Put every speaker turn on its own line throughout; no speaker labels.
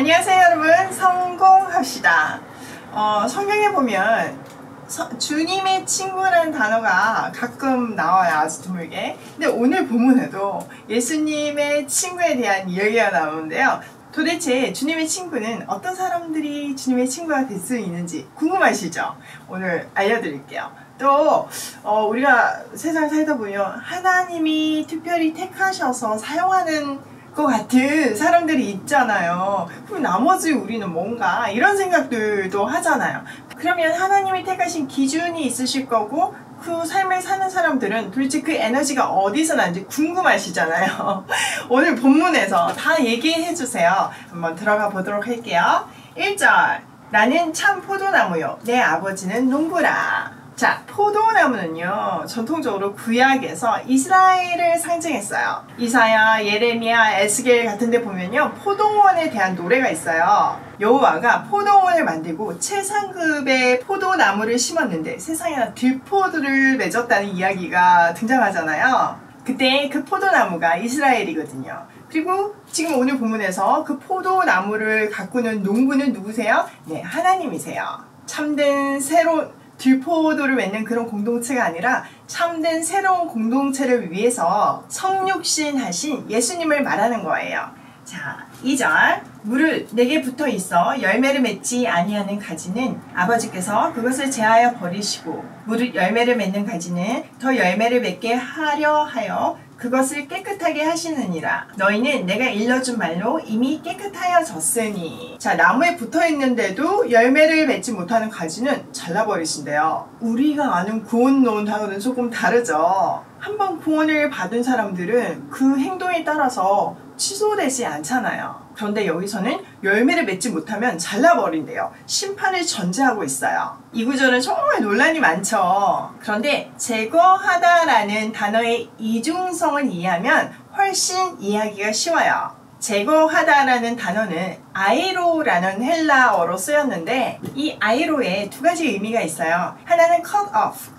안녕하세요 여러분, 성공합시다. 성경에 보면 주님의 친구라는 단어가 가끔 나와요. 아주 드물게. 근데 오늘 본문에도 예수님의 친구에 대한 이야기가 나오는데요. 도대체 주님의 친구는 어떤 사람들이 주님의 친구가 될 수 있는지 궁금하시죠? 오늘 알려드릴게요. 또 우리가 세상을 살다 보면 하나님이 특별히 택하셔서 사용하는 것 같은 사람들이 있잖아요. 그럼 나머지 우리는 뭔가 이런 생각들도 하잖아요. 그러면 하나님이 택하신 기준이 있으실 거고 그 삶을 사는 사람들은 도대체 그 에너지가 어디서 나는지 궁금하시잖아요. 오늘 본문에서 다 얘기해 주세요. 한번 들어가 보도록 할게요. 1절, 나는 참 포도나무요 내 아버지는 농부라. 자, 포도나무는요 전통적으로 구약에서 이스라엘을 상징했어요. 이사야, 예레미야, 에스겔 같은 데 보면요 포도원에 대한 노래가 있어요. 여호와가 포도원을 만들고 최상급의 포도나무를 심었는데 세상에나 들포도를 맺었다는 이야기가 등장하잖아요. 그때 그 포도나무가 이스라엘이거든요. 그리고 지금 오늘 본문에서 그 포도나무를 가꾸는 농부는 누구세요? 네, 하나님이세요. 참된 새로운 들포도를 맺는 그런 공동체가 아니라 참된 새로운 공동체를 위해서 성육신 하신 예수님을 말하는 거예요. 자, 2절, 무릇 내게 붙어 있어 열매를 맺지 아니하는 가지는 아버지께서 그것을 제하여 버리시고 무릇 열매를 맺는 가지는 더 열매를 맺게 하려 하여 그것을 깨끗하게 하시느니라. 너희는 내가 일러준 말로 이미 깨끗하여졌으니. 자, 나무에 붙어있는데도 열매를 맺지 못하는 가지는 잘라버리신대요. 우리가 아는 구원론하고는 조금 다르죠. 한번 구원을 받은 사람들은 그 행동에 따라서 취소되지 않잖아요. 그런데 여기서는 열매를 맺지 못하면 잘라버린대요. 심판을 전제하고 있어요. 이 구절은 정말 논란이 많죠. 그런데 제거하다라는 단어의 이중성을 이해하면 훨씬 이해하기가 쉬워요. 제거하다라는 단어는 아이로라는 헬라어로 쓰였는데 이 아이로에 두 가지 의미가 있어요. 하나는 cut off,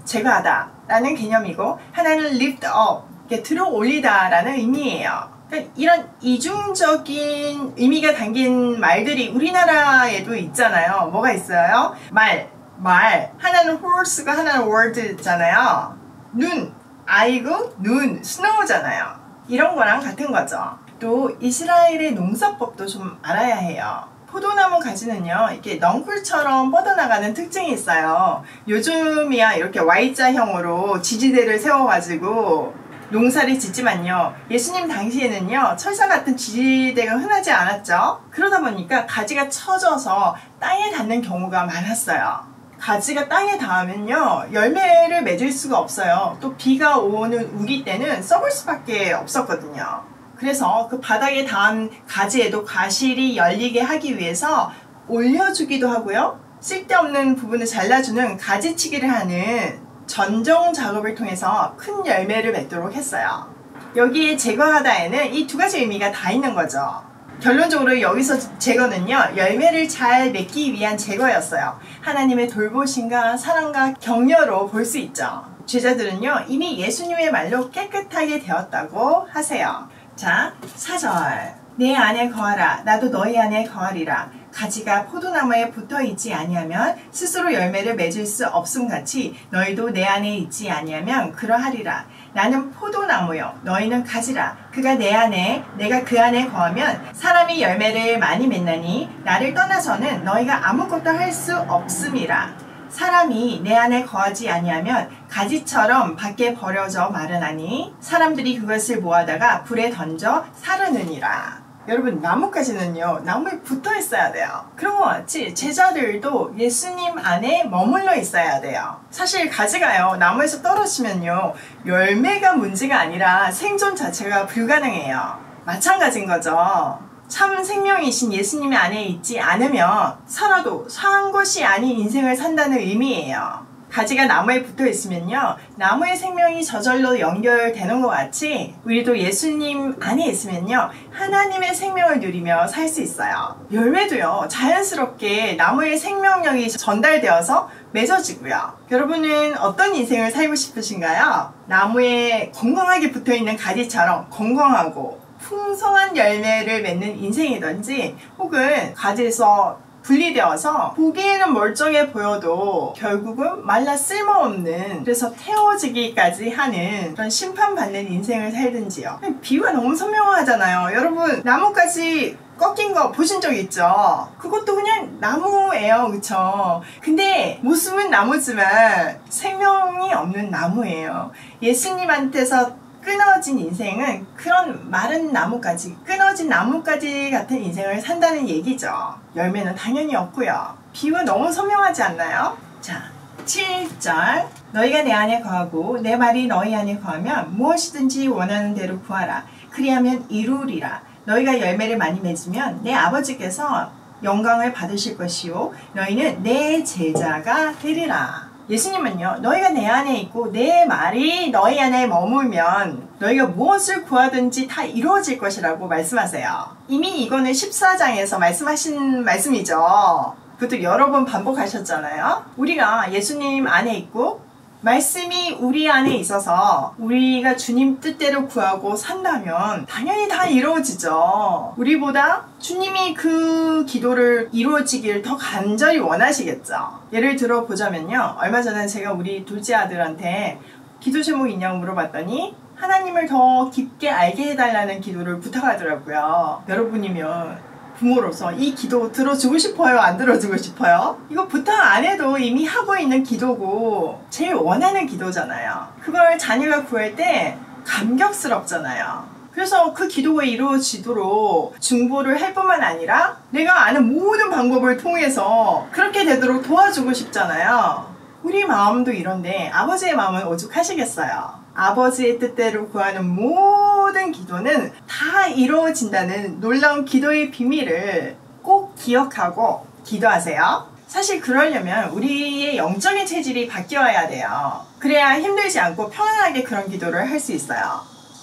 제거하다 라는 개념이고 하나는 lift up, 들어 올리다 라는 의미예요. 그러니까 이런 이중적인 의미가 담긴 말들이 우리나라에도 있잖아요. 뭐가 있어요? 말. 하나는 horse가 하나는 word잖아요. 눈, 아이고, 눈, snow잖아요. 이런 거랑 같은 거죠. 또 이스라엘의 농사법도 좀 알아야 해요. 포도나무 가지는요 이렇게 넝쿨처럼 뻗어나가는 특징이 있어요. 요즘이야 이렇게 Y자형으로 지지대를 세워가지고 농사를 짓지만요 예수님 당시에는요 철사 같은 지지대가 흔하지 않았죠. 그러다 보니까 가지가 처져서 땅에 닿는 경우가 많았어요. 가지가 땅에 닿으면요 열매를 맺을 수가 없어요. 또 비가 오는 우기 때는 썩을 수밖에 없었거든요. 그래서 그 바닥에 닿은 가지에도 과실이 열리게 하기 위해서 올려주기도 하고요 쓸데없는 부분을 잘라주는 가지치기를 하는 전정 작업을 통해서 큰 열매를 맺도록 했어요. 여기에 제거하다에는 이 두 가지 의미가 다 있는 거죠. 결론적으로 여기서 제거는요 열매를 잘 맺기 위한 제거였어요. 하나님의 돌보심과 사랑과 격려로 볼 수 있죠. 제자들은요 이미 예수님의 말로 깨끗하게 되었다고 하세요. 자, 4절, 내 안에 거하라 나도 너희 안에 거하리라. 가지가 포도나무에 붙어있지 아니하면 스스로 열매를 맺을 수 없음같이 너희도 내 안에 있지 아니하면 그러하리라. 나는 포도나무요 너희는 가지라. 그가 내 안에 내가 그 안에 거하면 사람이 열매를 많이 맺나니 나를 떠나서는 너희가 아무것도 할 수 없음이라. 사람이 내 안에 거하지 아니하면 가지처럼 밖에 버려져 마르나니 사람들이 그것을 모아다가 불에 던져 사르느니라. 여러분 나뭇가지는요 나무에 붙어 있어야 돼요. 그런 것 같이 제자들도 예수님 안에 머물러 있어야 돼요. 사실 가지가요 나무에서 떨어지면요 열매가 문제가 아니라 생존 자체가 불가능해요. 마찬가지인 거죠. 참 생명이신 예수님 안에 있지 않으면 살아도 산 것이 아닌 인생을 산다는 의미예요. 가지가 나무에 붙어 있으면요 나무의 생명이 저절로 연결되는 것 같이 우리도 예수님 안에 있으면요 하나님의 생명을 누리며 살 수 있어요. 열매도요 자연스럽게 나무의 생명력이 전달되어서 맺어지고요. 여러분은 어떤 인생을 살고 싶으신가요? 나무에 건강하게 붙어있는 가지처럼 건강하고 풍성한 열매를 맺는 인생이든지 혹은 가지에서 분리되어서 보기에는 멀쩡해 보여도 결국은 말라 쓸모없는, 그래서 태워지기까지 하는 그런 심판받는 인생을 살든지요. 비유가 너무 선명하잖아요. 여러분, 나뭇가지 꺾인 거 보신 적 있죠? 그것도 그냥 나무예요, 그쵸? 근데 모습은 나무지만 생명이 없는 나무예요. 예수님한테서 끊어진 인생은 그런 마른 나뭇가지, 끊어진 나뭇가지 같은 인생을 산다는 얘기죠. 열매는 당연히 없고요. 비유가 너무 선명하지 않나요? 자, 7절. 너희가 내 안에 거하고 내 말이 너희 안에 거하면 무엇이든지 원하는 대로 구하라. 그리하면 이루리라. 너희가 열매를 많이 맺으면 내 아버지께서 영광을 받으실 것이요 너희는 내 제자가 되리라. 예수님은요, 너희가 내 안에 있고 내 말이 너희 안에 머물면 너희가 무엇을 구하든지 다 이루어질 것이라고 말씀하세요. 이미 이거는 14장에서 말씀하신 말씀이죠. 그것도 여러 번 반복하셨잖아요. 우리가 예수님 안에 있고 말씀이 우리 안에 있어서 우리가 주님 뜻대로 구하고 산다면 당연히 다 이루어지죠. 우리보다 주님이 그 기도를 이루어지길 더 간절히 원하시겠죠. 예를 들어 보자면요, 얼마 전에 제가 우리 둘째 아들한테 기도 제목이 있냐고 물어봤더니 하나님을 더 깊게 알게 해달라는 기도를 부탁하더라고요. 여러분이면 부모로서 이 기도 들어주고 싶어요? 안 들어주고 싶어요? 이거 부탁 안 해도 이미 하고 있는 기도고 제일 원하는 기도잖아요. 그걸 자녀가 구할 때 감격스럽잖아요. 그래서 그 기도가 이루어지도록 중보를 할 뿐만 아니라 내가 아는 모든 방법을 통해서 그렇게 되도록 도와주고 싶잖아요. 우리 마음도 이런데 아버지의 마음은 오죽하시겠어요. 아버지의 뜻대로 구하는 모든 기도는 다 이루어진다는 놀라운 기도의 비밀을 꼭 기억하고 기도하세요. 사실 그러려면 우리의 영적인 체질이 바뀌어야 돼요. 그래야 힘들지 않고 편안하게 그런 기도를 할 수 있어요.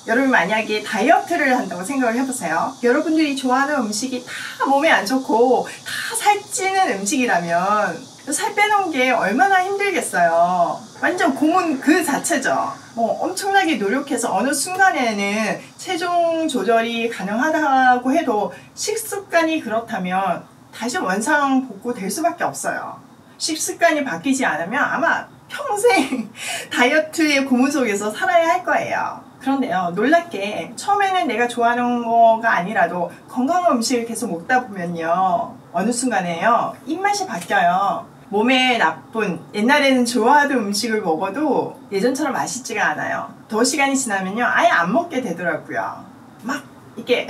여러분 만약에 다이어트를 한다고 생각을 해보세요. 여러분들이 좋아하는 음식이 다 몸에 안 좋고 다 살찌는 음식이라면 살 빼놓은 게 얼마나 힘들겠어요. 완전 고문 그 자체죠. 엄청나게 노력해서 어느 순간에는 체중 조절이 가능하다고 해도 식습관이 그렇다면 다시 원상복구 될 수밖에 없어요. 식습관이 바뀌지 않으면 아마 평생 다이어트의 고문 속에서 살아야 할 거예요. 그런데요, 놀랍게 처음에는 내가 좋아하는 거가 아니라도 건강한 음식을 계속 먹다 보면요, 어느 순간에요 입맛이 바뀌어요. 몸에 나쁜, 옛날에는 좋아하던 음식을 먹어도 예전처럼 맛있지가 않아요. 더 시간이 지나면요 아예 안 먹게 되더라고요. 막 이렇게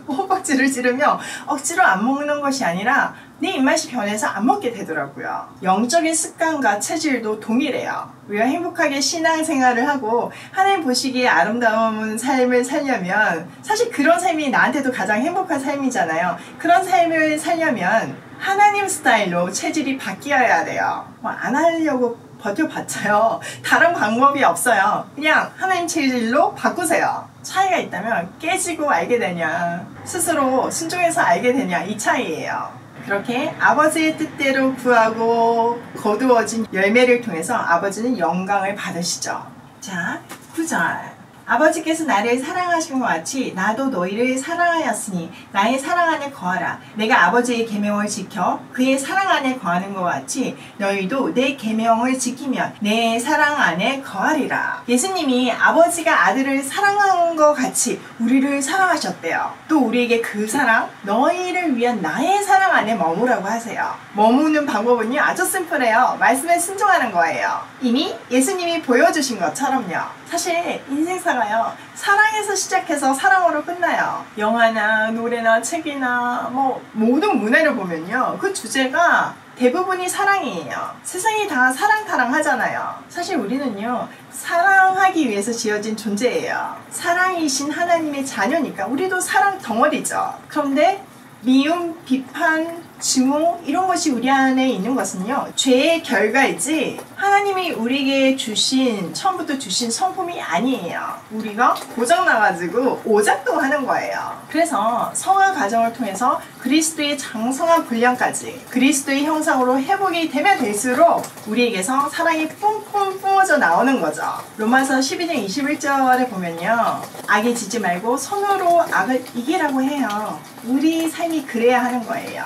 허벅지를 찌르며 억지로 안 먹는 것이 아니라 내 입맛이 변해서 안 먹게 되더라고요. 영적인 습관과 체질도 동일해요. 우리가 행복하게 신앙생활을 하고 하나님 보시기에 아름다운 삶을 살려면 사실 그런 삶이 나한테도 가장 행복한 삶이잖아요. 그런 삶을 살려면 하나님 스타일로 체질이 바뀌어야 돼요. 안 하려고 버텨봤자요 다른 방법이 없어요. 그냥 하나님 체질로 바꾸세요. 차이가 있다면 깨지고 알게 되냐, 스스로 순종해서 알게 되냐, 이 차이예요. 그렇게 아버지의 뜻대로 구하고 거두어진 열매를 통해서 아버지는 영광을 받으시죠. 자, 9절. 아버지께서 나를 사랑하신 것 같이 나도 너희를 사랑하였으니 나의 사랑 안에 거하라. 내가 아버지의 계명을 지켜 그의 사랑 안에 거하는 것 같이 너희도 내 계명을 지키면 내 사랑 안에 거하리라. 예수님이 아버지가 아들을 사랑한 것 같이 우리를 사랑하셨대요. 또 우리에게 그 사랑, 너희를 위한 나의 사랑 안에 머무라고 하세요. 머무는 방법은요 아주 심플해요. 말씀에 순종하는 거예요. 이미 예수님이 보여주신 것처럼요. 사실 인생사가요 사랑에서 시작해서 사랑으로 끝나요. 영화나 노래나 책이나 모든 문화를 보면요 그 주제가 대부분이 사랑이에요. 세상이 다 사랑타랑 하잖아요. 사실 우리는요 사랑하기 위해서 지어진 존재예요. 사랑이신 하나님의 자녀니까 우리도 사랑 덩어리죠. 그런데 미움, 비판, 증오 이런 것이 우리 안에 있는 것은요 죄의 결과이지 하나님이 우리에게 주신, 처음부터 주신 성품이 아니에요. 우리가 고장나가지고 오작동 하는 거예요. 그래서 성화 과정을 통해서 그리스도의 장성한 분량까지 그리스도의 형상으로 회복이 되면 될수록 우리에게서 사랑이 뿜뿜 뿜어져 나오는 거죠. 로마서 12장 21절에 보면요, 악에 지지 말고 선으로 악을 이기라고 해요. 우리 삶이 그래야 하는 거예요.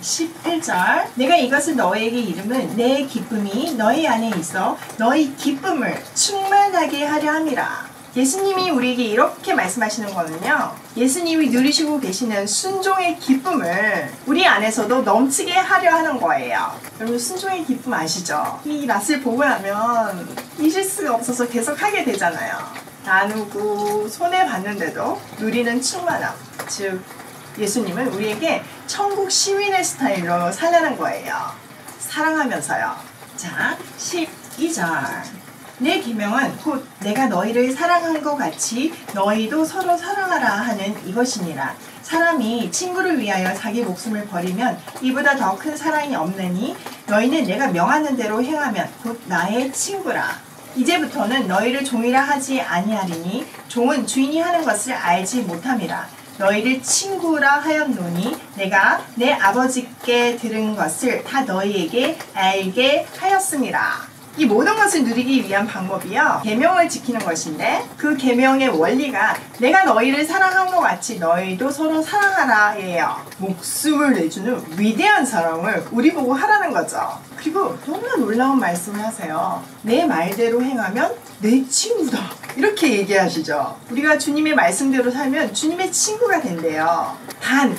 11절, 내가 이것을 너희에게 이름은 내 기쁨이 너희 안에 있어 너희 기쁨을 충만하게 하려 함이라. 예수님이 우리에게 이렇게 말씀하시는 거는요, 예수님이 누리시고 계시는 순종의 기쁨을 우리 안에서도 넘치게 하려 하는 거예요. 여러분, 순종의 기쁨 아시죠? 이 맛을 보고 나면 잊을 수가 없어서 계속 하게 되잖아요. 나누고 손해봤는데도 누리는 충만함, 즉 예수님은 우리에게 천국 시민의 스타일로 살라는 거예요. 사랑하면서요. 자, 12절. 내 계명은 곧 내가 너희를 사랑한 것 같이 너희도 서로 사랑하라 하는 이것이니라. 사람이 친구를 위하여 자기 목숨을 버리면 이보다 더 큰 사랑이 없느니 너희는 내가 명하는 대로 행하면 곧 나의 친구라. 이제부터는 너희를 종이라 하지 아니하리니 종은 주인이 하는 것을 알지 못함이라. 너희를 친구라 하였노니 내가 내 아버지께 들은 것을 다 너희에게 알게 하였음이라. 이 모든 것을 누리기 위한 방법이요, 계명을 지키는 것인데, 그 계명의 원리가 내가 너희를 사랑한 것 같이 너희도 서로 사랑하라 예요. 목숨을 내주는 위대한 사랑을 우리 보고 하라는 거죠. 그리고 너무나 놀라운 말씀을 하세요. 내 말대로 행하면 내 친구다, 이렇게 얘기하시죠. 우리가 주님의 말씀대로 살면 주님의 친구가 된대요. 단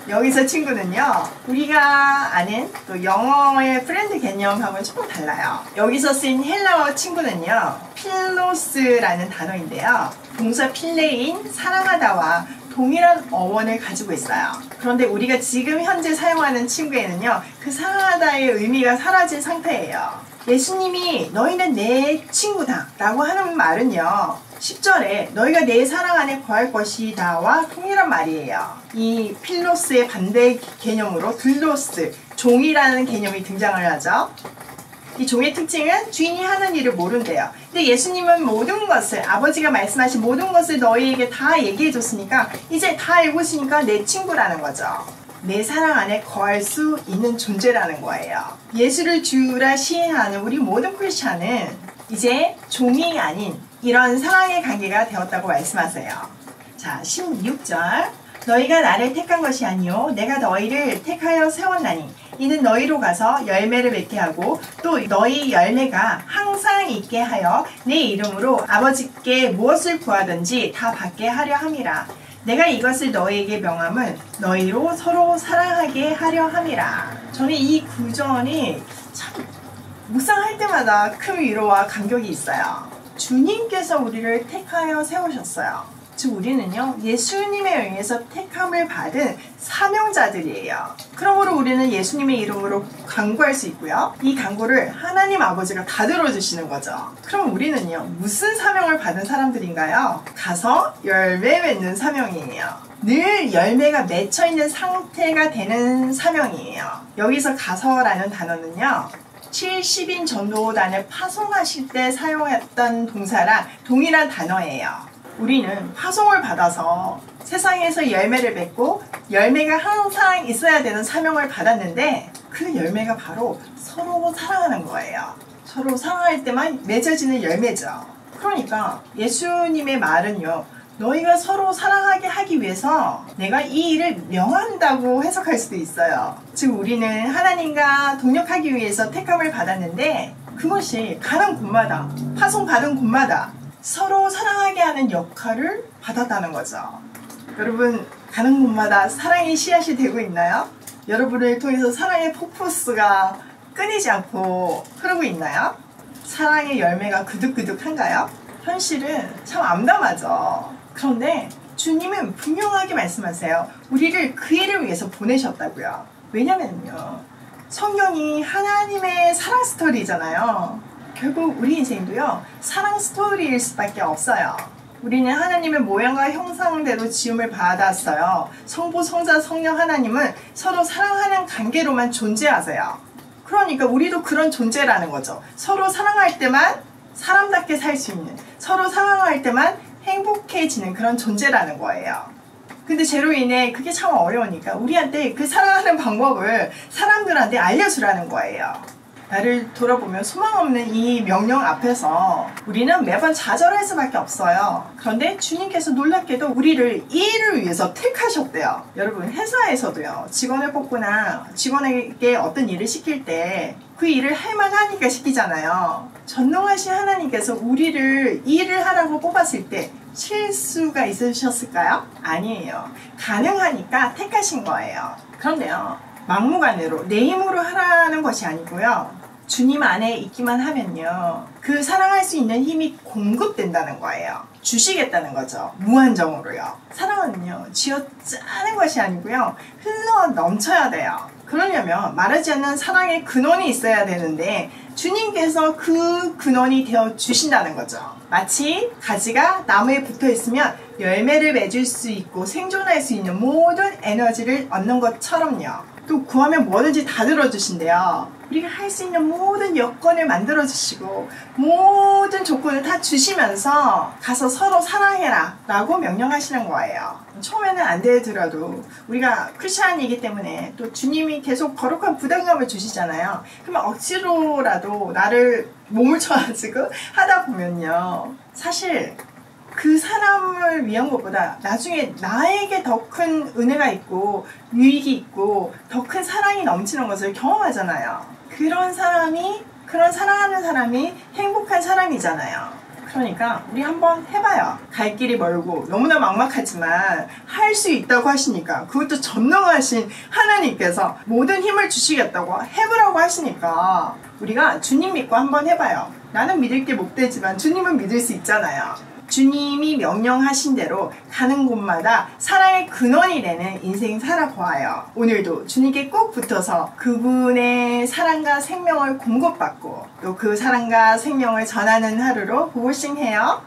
여기서 친구는요, 우리가 아는 또 영어의 프렌드 개념하고는 조금 달라요. 여기서 쓰인 헬라어 친구는요, 필로스라는 단어인데요, 동사 필레인 사랑하다와 동일한 어원을 가지고 있어요. 그런데 우리가 지금 현재 사용하는 친구에는요, 그 사랑하다의 의미가 사라진 상태예요. 예수님이 너희는 내 친구다 라고 하는 말은요, 10절에 너희가 내 사랑 안에 거할 것이다와 동일한 말이에요. 이 필로스의 반대 개념으로 들로스, 종이라는 개념이 등장을 하죠. 이 종의 특징은 주인이 하는 일을 모른대요. 근데 예수님은 모든 것을, 아버지가 말씀하신 모든 것을 너희에게 다 얘기해 줬으니까 이제 다 알고 있으니까 내 친구라는 거죠. 내 사랑 안에 거할 수 있는 존재라는 거예요. 예수를 주라 시인하는 우리 모든 크리스찬은 이제 종이 아닌 이런 사랑의 관계가 되었다고 말씀하세요. 자, 16절. 너희가 나를 택한 것이 아니요 내가 너희를 택하여 세웠나니 이는 너희로 가서 열매를 맺게 하고 또 너희 열매가 항상 있게 하여 내 이름으로 아버지께 무엇을 구하든지 다 받게 하려 함이라. 내가 이것을 너희에게 명함은 너희로 서로 사랑하게 하려 함이라. 저는 이 구절이 참 묵상할 때마다 큰 위로와 감격이 있어요. 주님께서 우리를 택하여 세우셨어요. 즉 우리는요, 예수님에 의해서 택함을 받은 사명자들이에요. 그러므로 우리는 예수님의 이름으로 간구할 수 있고요, 이 간구를 하나님 아버지가 다 들어주시는 거죠. 그럼 우리는요, 무슨 사명을 받은 사람들인가요? 가서 열매 맺는 사명이에요. 늘 열매가 맺혀있는 상태가 되는 사명이에요. 여기서 가서라는 단어는요, 70인 전도단을 파송하실 때 사용했던 동사랑 동일한 단어예요. 우리는 파송을 받아서 세상에서 열매를 맺고 열매가 항상 있어야 되는 사명을 받았는데, 그 열매가 바로 서로 사랑하는 거예요. 서로 사랑할 때만 맺어지는 열매죠. 그러니까 예수님의 말은요, 너희가 서로 사랑하게 하기 위해서 내가 이 일을 명한다고 해석할 수도 있어요. 즉 우리는 하나님과 동역하기 위해서 택함을 받았는데, 그것이 가는 곳마다, 파송받은 곳마다 서로 사랑하게 하는 역할을 받았다는 거죠. 여러분, 가는 곳마다 사랑의 씨앗이 되고 있나요? 여러분을 통해서 사랑의 폭포수가 끊이지 않고 흐르고 있나요? 사랑의 열매가 그득그득한가요? 현실은 참 암담하죠. 그런데 주님은 분명하게 말씀하세요. 우리를 그 일을 위해서 보내셨다고요. 왜냐면요, 성경이 하나님의 사랑 스토리잖아요. 결국 우리 인생도요, 사랑 스토리일 수밖에 없어요. 우리는 하나님의 모양과 형상대로 지음을 받았어요. 성부, 성자, 성령 하나님은 서로 사랑하는 관계로만 존재하세요. 그러니까 우리도 그런 존재라는 거죠. 서로 사랑할 때만 사람답게 살 수 있는, 서로 사랑할 때만 행복해지는 그런 존재라는 거예요. 근데 제로 인해 그게 참 어려우니까 우리한테 그 사랑하는 방법을 사람들한테 알려주라는 거예요. 나를 돌아보면 소망 없는 이 명령 앞에서 우리는 매번 좌절할 수밖에 없어요. 그런데 주님께서 놀랍게도 우리를 이 일을 위해서 택하셨대요. 여러분, 회사에서도요, 직원을 뽑거나 직원에게 어떤 일을 시킬 때 그 일을 할 만하니까 시키잖아요. 전능하신 하나님께서 우리를 이 일을 하라고 뽑았을 때 실수가 있으셨을까요? 아니에요. 가능하니까 택하신 거예요. 그런데요, 막무가내로 내 힘으로 하라는 것이 아니고요, 주님 안에 있기만 하면요, 그 사랑할 수 있는 힘이 공급된다는 거예요. 주시겠다는 거죠. 무한정으로요. 사랑은요, 쥐어짜는 것이 아니고요, 흘러 넘쳐야 돼요. 그러려면 말하지 않는 사랑의 근원이 있어야 되는데 주님께서 그 근원이 되어 주신다는 거죠. 마치 가지가 나무에 붙어 있으면 열매를 맺을 수 있고 생존할 수 있는 모든 에너지를 얻는 것처럼요. 또 구하면 뭐든지 다 들어주신대요. 우리가 할 수 있는 모든 여건을 만들어주시고 모든 조건을 다 주시면서 가서 서로 사랑해라 라고 명령하시는 거예요. 처음에는 안 되더라도 우리가 크리스찬이기 때문에 또 주님이 계속 거룩한 부담감을 주시잖아요. 그러면 억지로라도 나를 몸을 쳐가지고 하다 보면요, 사실 그 사람을 위한 것보다 나중에 나에게 더 큰 은혜가 있고 유익이 있고 더 큰 사랑이 넘치는 것을 경험하잖아요. 그런 사랑하는 사람이 행복한 사람이잖아요. 그러니까 우리 한번 해봐요. 갈 길이 멀고 너무나 막막하지만 할 수 있다고 하시니까, 그것도 전능하신 하나님께서 모든 힘을 주시겠다고 해보라고 하시니까 우리가 주님 믿고 한번 해봐요. 나는 믿을 게 못 되지만 주님은 믿을 수 있잖아요. 주님이 명령하신 대로 가는 곳마다 사랑의 근원이 되는 인생 살아보아요. 오늘도 주님께 꼭 붙어서 그분의 사랑과 생명을 공급받고 또 그 사랑과 생명을 전하는 하루로 보호싱해요.